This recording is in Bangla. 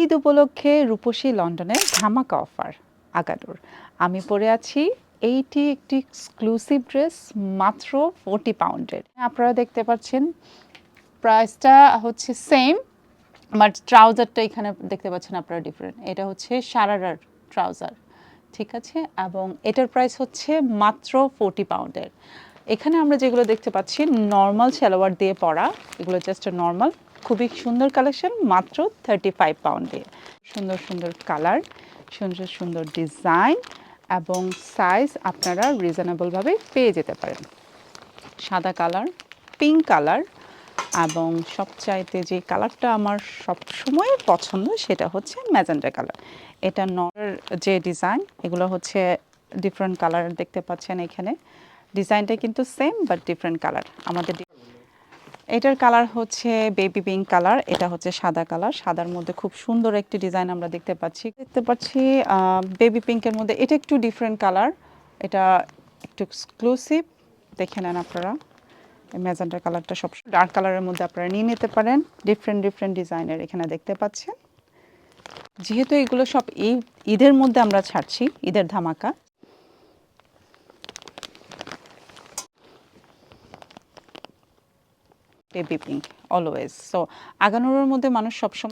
ঈদ উপলক্ষে রূপসী লন্ডনের ধামাকা অফার আগানুর। আমি পরে আছি এইটি একটি এক্সক্লুসিভ ড্রেস মাত্র 40 পাউন্ডের। আপনারা দেখতে পাচ্ছেন প্রাইসটা হচ্ছে সেম, বাট ট্রাউজারটা এখানে দেখতে পাচ্ছেন আপনারা ডিফারেন্ট। এটা হচ্ছে সারারার ট্রাউজার, ঠিক আছে, এবং এটার প্রাইস হচ্ছে মাত্র 40 পাউন্ডের। এখানে আমরা যেগুলো দেখতে পাচ্ছি নর্মাল সালোয়ার দিয়ে পরা, এগুলো জাস্ট নর্মাল, খুবই সুন্দর কালেকশন, মাত্র 35 পাউন্ডে। সুন্দর সুন্দর কালার, সুন্দর সুন্দর ডিজাইন এবং সাইজ আপনারা রিজনেবলভাবে পেয়ে যেতে পারেন। সাদা কালার, পিঙ্ক কালার এবং সবচাইতে যে কালারটা আমার সবসময় পছন্দ সেটা হচ্ছে ম্যাজেন্টা কালার। এটা যে ডিজাইন, এগুলো হচ্ছে ডিফারেন্ট কালার দেখতে পাচ্ছেন এখানে। ডিজাইনটা কিন্তু সেম বাট ডিফারেন্ট কালার। এটার কালার হচ্ছে বেবি পিঙ্ক কালার, এটা হচ্ছে সাদা কালার। সাদার মধ্যে খুব সুন্দর একটি ডিজাইন আমরা দেখতে পাচ্ছি বেবি পিঙ্কের মধ্যে। এটা একটু ডিফারেন্ট কালার, এটা একটু এক্সক্লুসিভ, দেখে নেন আপনারা। ম্যাজেন্টা কালারটা সব ডার্ক কালারের মধ্যে আপনারা নিয়ে নিতে পারেন। ডিফারেন্ট ডিফারেন্ট ডিজাইনের এখানে দেখতে পাচ্ছেন। যেহেতু এগুলো সব ঈদের মধ্যে আমরা ছাড়ছি, ঈদের ধামাকা। Baby pink always. সো আগানুরের মধ্যে মানুষ সবসময়